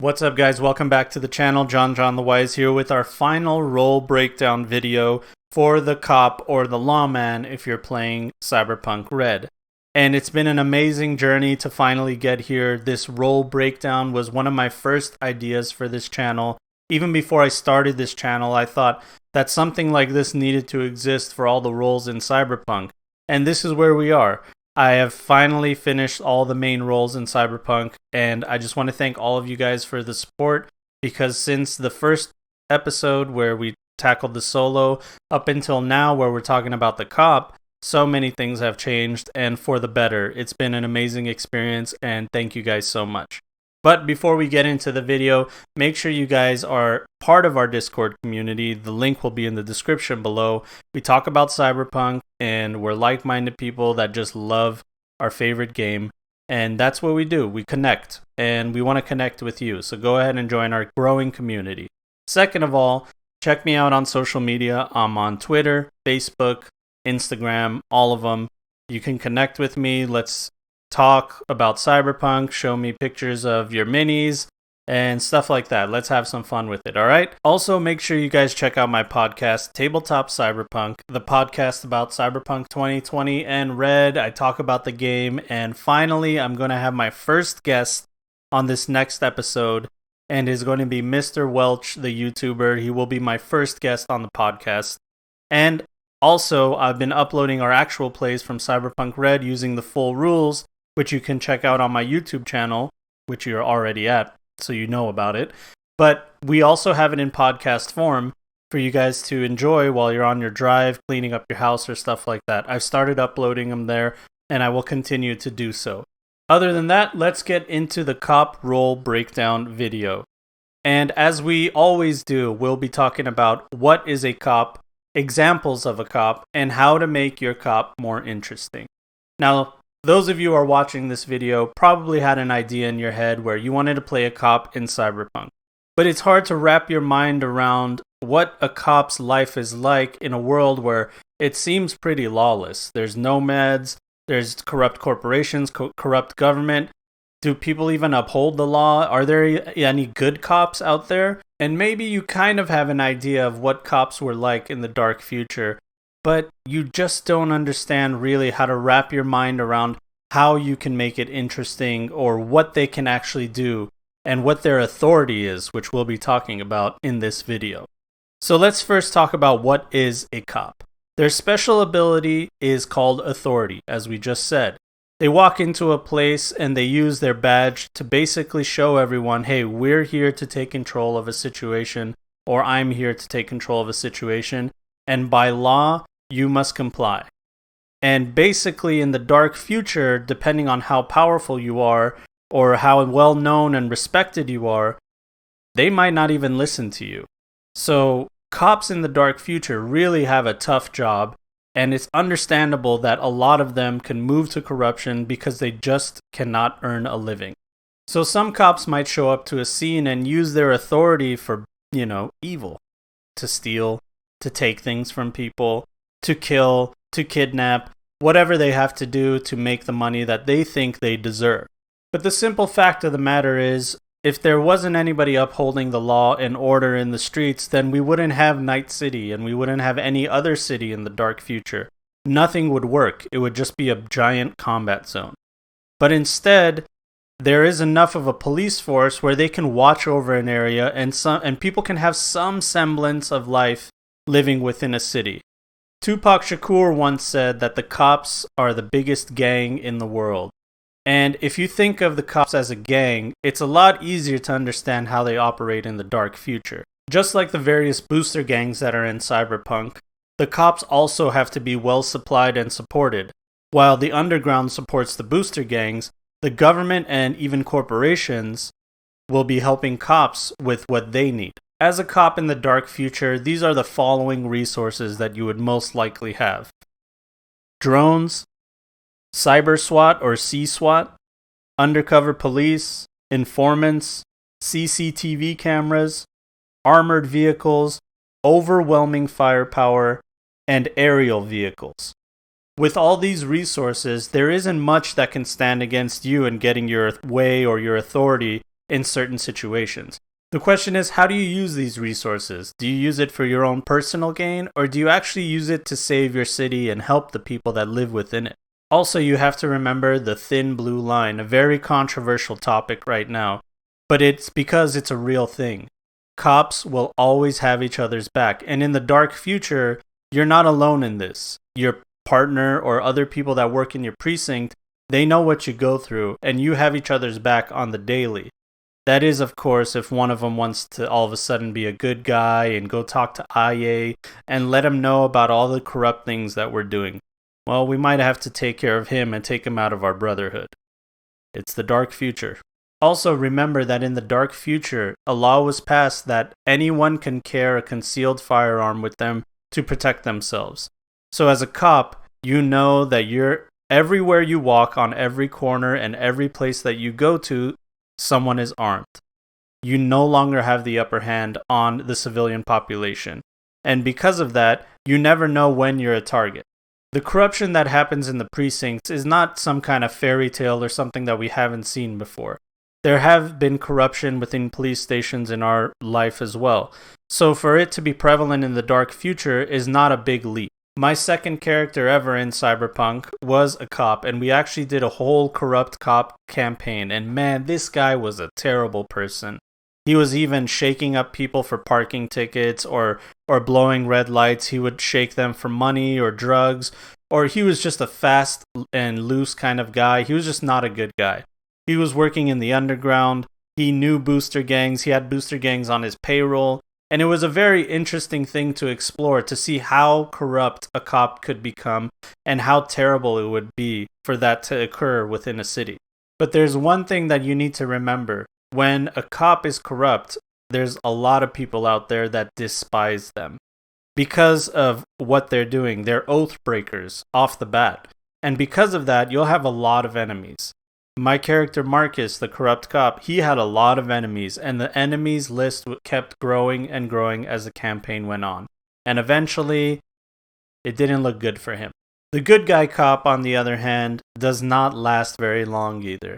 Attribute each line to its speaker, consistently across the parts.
Speaker 1: What's up, guys? Welcome back to the channel. JonJonTheWise here with our final role breakdown video for the cop or the lawman if you're playing Cyberpunk Red. And it's been an amazing journey to finally get here. This role breakdown was one of my first ideas for this channel. Even before I started this channel, I thought that something like this needed to exist for all the roles in Cyberpunk. And this is where we are. I have finally finished all the main roles in Cyberpunk, and I just want to thank all of you guys for the support, because since the first episode where we tackled the solo up until now where we're talking about the cop, so many things have changed, and for the better. It's been an amazing experience, and thank you guys so much. But before we get into the video, make sure you guys are part of our Discord community. The link will be in the description below. We talk about Cyberpunk, and we're like-minded people that just love our favorite game. And that's what we do. We connect, and we want to connect with you. So go ahead and join our growing community. Second of all, check me out on social media. I'm on Twitter, Facebook, Instagram, all of them. You can connect with me. Let's talk about Cyberpunk, show me pictures of your minis and stuff like that. Let's have some fun with it, all right? Also, make sure you guys check out my podcast, Tabletop Cyberpunk, the podcast about Cyberpunk 2020 and Red. I talk about the game, and finally, I'm going to have my first guest on this next episode, and is going to be Mr. Welch, the YouTuber. He will be my first guest on the podcast. And also, I've been uploading our actual plays from Cyberpunk Red using the full rules, which you can check out on my YouTube channel, which you're already at, so you know about it. But we also have it in podcast form for you guys to enjoy while you're on your drive, cleaning up your house or stuff like that. I've started uploading them there, and I will continue to do so. Other than that, let's get into the cop role breakdown video. And as we always do, we'll be talking about what is a cop, examples of a cop, and how to make your cop more interesting. Now, those of you who are watching this video probably had an idea in your head where you wanted to play a cop in Cyberpunk. But it's hard to wrap your mind around what a cop's life is like in a world where it seems pretty lawless. There's nomads, there's corrupt corporations, corrupt government. Do people even uphold the law? Are there any good cops out there? And maybe you kind of have an idea of what cops were like in the dark future, but you just don't understand really how to wrap your mind around how you can make it interesting or what they can actually do and what their authority is, which we'll be talking about in this video. So let's first talk about what is a cop. Their special ability is called authority, as we just said. They walk into a place and they use their badge to basically show everyone, hey, we're here to take control of a situation, or I'm here to take control of a situation, and by law, you must comply. And basically, in the dark future, depending on how powerful you are or how well known and respected you are, they might not even listen to you. So, cops in the dark future really have a tough job, and it's understandable that a lot of them can move to corruption because they just cannot earn a living. So, some cops might show up to a scene and use their authority for, evil, to steal, to take things from people, to kill, to kidnap, whatever they have to do to make the money that they think they deserve. But the simple fact of the matter is, if there wasn't anybody upholding the law and order in the streets, then we wouldn't have Night City and we wouldn't have any other city in the dark future. Nothing would work. It would just be a giant combat zone. But instead, there is enough of a police force where they can watch over an area and people can have some semblance of life living within a city. Tupac Shakur once said that the cops are the biggest gang in the world. And if you think of the cops as a gang, it's a lot easier to understand how they operate in the dark future. Just like the various booster gangs that are in Cyberpunk, the cops also have to be well supplied and supported. While the underground supports the booster gangs, the government and even corporations will be helping cops with what they need. As a cop in the dark future, these are the following resources that you would most likely have. Drones, cyber SWAT or C-SWAT, undercover police, informants, CCTV cameras, armored vehicles, overwhelming firepower, and aerial vehicles. With all these resources, there isn't much that can stand against you in getting your way or your authority in certain situations. The question is, how do you use these resources? Do you use it for your own personal gain, or do you actually use it to save your city and help the people that live within it? Also, you have to remember the thin blue line, a very controversial topic right now, but it's because it's a real thing. Cops will always have each other's back, and in the dark future, you're not alone in this. Your partner or other people that work in your precinct, they know what you go through, and you have each other's back on the daily. That is, of course, if one of them wants to all of a sudden be a good guy and go talk to IA and let him know about all the corrupt things that we're doing. Well, we might have to take care of him and take him out of our brotherhood. It's the dark future. Also, remember that in the dark future, a law was passed that anyone can carry a concealed firearm with them to protect themselves. So as a cop, you know that you're everywhere you walk, on every corner and every place that you go to, someone is armed. You no longer have the upper hand on the civilian population. And because of that, you never know when you're a target. The corruption that happens in the precincts is not some kind of fairy tale or something that we haven't seen before. There have been corruption within police stations in our life as well. So for it to be prevalent in the dark future is not a big leap. My second character ever in Cyberpunk was a cop, and we actually did a whole corrupt cop campaign. And man, this guy was a terrible person. He was even shaking up people for parking tickets or blowing red lights. He would shake them for money or drugs, or he was just a fast and loose kind of guy. He was just not a good guy. He was working in the underground. He knew booster gangs. He had booster gangs on his payroll. And it was a very interesting thing to explore, to see how corrupt a cop could become and how terrible it would be for that to occur within a city. But there's one thing that you need to remember. When a cop is corrupt, there's a lot of people out there that despise them because of what they're doing. They're oath breakers off the bat. And because of that, you'll have a lot of enemies. My character Marcus, the corrupt cop, he had a lot of enemies, and the enemies list kept growing and growing as the campaign went on. And eventually, it didn't look good for him. The good guy cop, on the other hand, does not last very long either.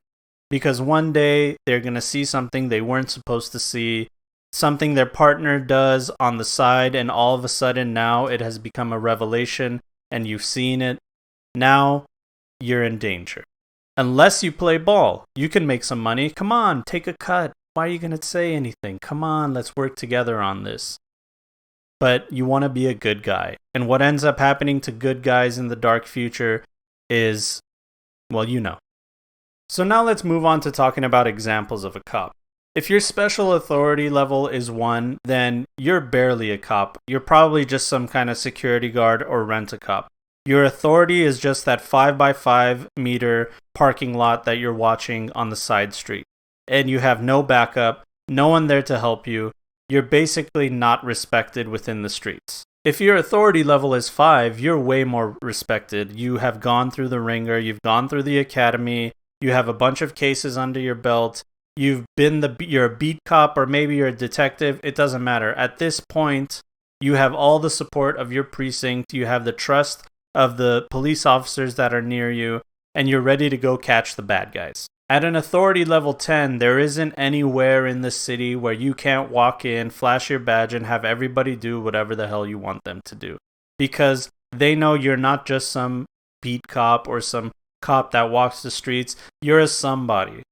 Speaker 1: Because one day, they're going to see something they weren't supposed to see, something their partner does on the side, and all of a sudden now it has become a revelation, and you've seen it. Now, you're in danger. Unless you play ball, you can make some money. Come on, take a cut. Why are you going to say anything? Come on, let's work together on this. But you want to be a good guy. And what ends up happening to good guys in the dark future is, well, you know. So now let's move on to talking about examples of a cop. If your special authority level is 1, then you're barely a cop. You're probably just some kind of security guard or rent-a-cop. Your authority is just that 5x5 meter parking lot that you're watching on the side street. And you have no backup, no one there to help you. You're basically not respected within the streets. If your authority level is 5, you're way more respected. You have gone through the ringer, you've gone through the academy, you have a bunch of cases under your belt, you're a beat cop or maybe you're a detective, it doesn't matter. At this point, you have all the support of your precinct, you have the trust of the police officers that are near you, and you're ready to go catch the bad guys. At an authority level 10, there isn't anywhere in the city where you can't walk in, flash your badge, and have everybody do whatever the hell you want them to do. Because they know you're not just some beat cop or some cop that walks the streets. You're a somebody.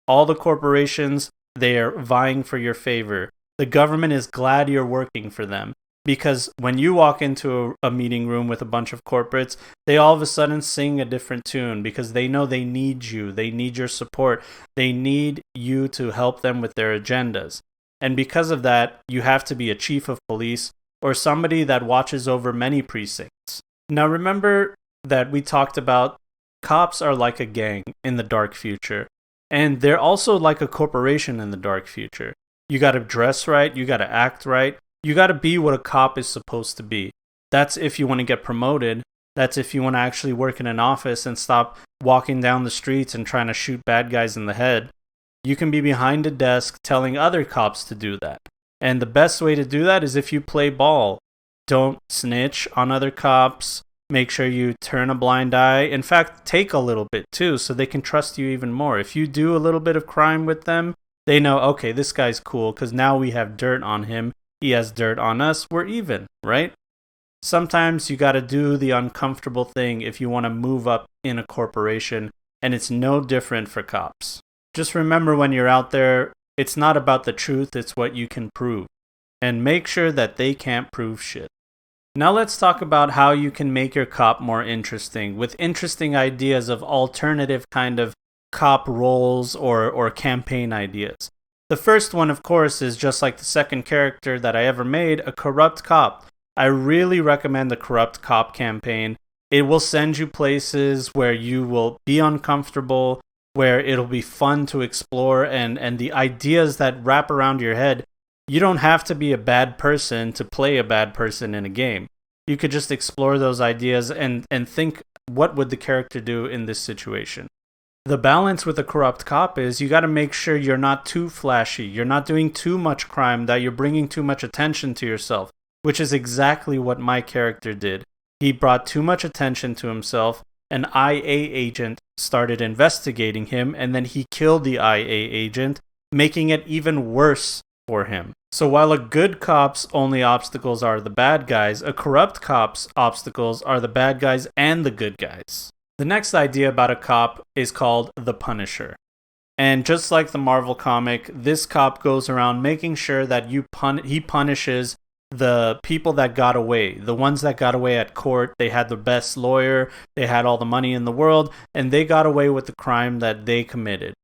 Speaker 1: All the corporations, they are vying for your favor. The government is glad you're working for them. Because when you walk into a meeting room with a bunch of corporates, they all of a sudden sing a different tune because they know they need you. They need your support. They need you to help them with their agendas. And because of that, you have to be a chief of police or somebody that watches over many precincts. Now remember that we talked about cops are like a gang in the dark future. And they're also like a corporation in the dark future. You got to dress right. You got to act right. You got to be what a cop is supposed to be. That's if you want to get promoted. That's if you want to actually work in an office and stop walking down the streets and trying to shoot bad guys in the head. You can be behind a desk telling other cops to do that. And the best way to do that is if you play ball. Don't snitch on other cops. Make sure you turn a blind eye. In fact, take a little bit too so they can trust you even more. If you do a little bit of crime with them, They know, okay, this guy's cool because now we have dirt on him. He has dirt on us. We're even, right? Sometimes you got to do the uncomfortable thing if you want to move up in a corporation, and it's no different for cops. Just remember when you're out there, it's not about the truth, it's what you can prove. And make sure that they can't prove shit. Now let's talk about how you can make your cop more interesting, with interesting ideas of alternative kind of cop roles or campaign ideas. The first one, of course, is just like the second character that I ever made, a corrupt cop. I really recommend the corrupt cop campaign. It will send you places where you will be uncomfortable, where it'll be fun to explore, and the ideas that wrap around your head. You don't have to be a bad person to play a bad person in a game. You could just explore those ideas and think, what would the character do in this situation? The balance with a corrupt cop is you got to make sure you're not too flashy, you're not doing too much crime, that you're bringing too much attention to yourself, which is exactly what my character did. He brought too much attention to himself. An IA agent started investigating him, and then he killed the IA agent, making it even worse for him. So while a good cop's only obstacles are the bad guys, a corrupt cop's obstacles are the bad guys and the good guys. The next idea about a cop is called the Punisher. And just like the Marvel comic, this cop goes around making sure that he punishes the people that got away, the ones that got away at court. They had the best lawyer, they had all the money in the world, and they got away with the crime that they committed.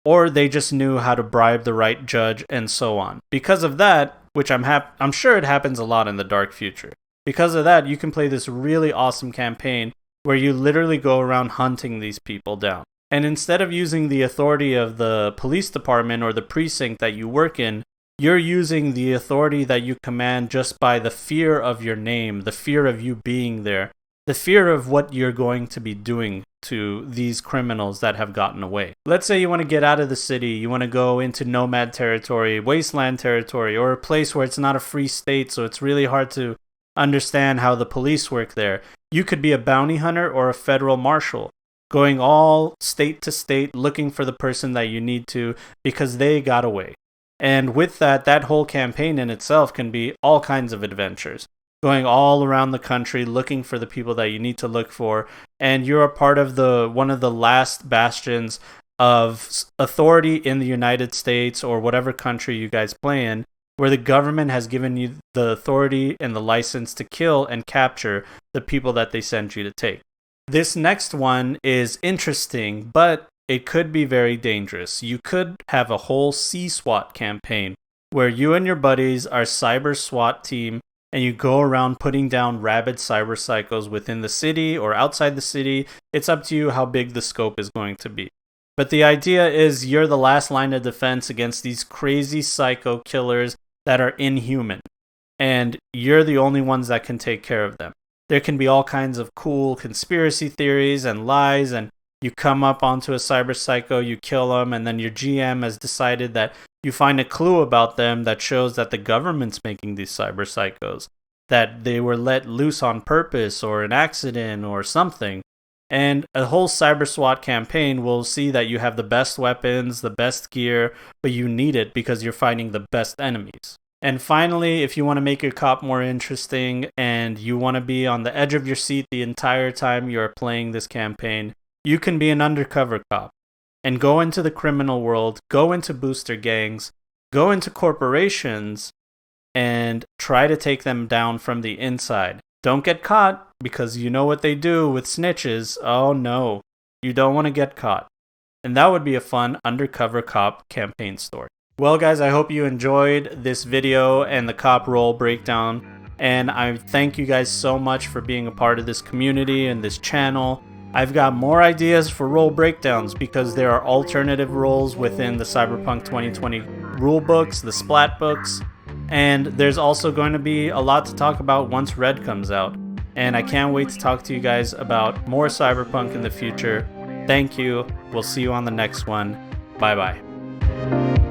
Speaker 1: Or they just knew how to bribe the right judge, and so on. Because of that, which I'm sure it happens a lot in the dark future, because of that, you can play this really awesome campaign where you literally go around hunting these people down. And instead of using the authority of the police department or the precinct that you work in, you're using the authority that you command just by the fear of your name, the fear of you being there, the fear of what you're going to be doing to these criminals that have gotten away. Let's say you want to get out of the city, you want to go into nomad territory, wasteland territory, or a place where it's not a free state, so it's really hard to understand how the police work there. You could be a bounty hunter or a federal marshal, going all state to state looking for the person that you need to because they got away. And with that whole campaign in itself can be all kinds of adventures, going all around the country looking for the people that you need to look for, and you're a part of one of the last bastions of authority in the United States or whatever country you guys play in, where the government has given you the authority and the license to kill and capture the people that they sent you to take. This next one is interesting, but it could be very dangerous. You could have a whole Sea SWAT campaign where you and your buddies are cyber SWAT team, and you go around putting down rabid cyber psychos within the city or outside the city. It's up to you how big the scope is going to be. But the idea is you're the last line of defense against these crazy psycho killers that are inhuman, and you're the only ones that can take care of them. There can be all kinds of cool conspiracy theories and lies, and you come up onto a cyber psycho, you kill them, and then your GM has decided that you find a clue about them that shows that the government's making these cyber psychos, that they were let loose on purpose or an accident or something. And a whole cyber SWAT campaign will see that you have the best weapons, the best gear, but you need it because you're fighting the best enemies. And finally, if you want to make your cop more interesting and you want to be on the edge of your seat the entire time you're playing this campaign, you can be an undercover cop and go into the criminal world, go into booster gangs, go into corporations, and try to take them down from the inside. Don't get caught, because you know what they do with snitches. Oh no, you don't want to get caught. And that would be a fun undercover cop campaign story. Well guys, I hope you enjoyed this video and the cop role breakdown. And I thank you guys so much for being a part of this community and this channel. I've got more ideas for role breakdowns because there are alternative roles within the Cyberpunk 2020 rule books, the splat books, and there's also going to be a lot to talk about once Red comes out. And I can't wait to talk to you guys about more Cyberpunk in the future. Thank you. We'll see you on the next one. Bye bye.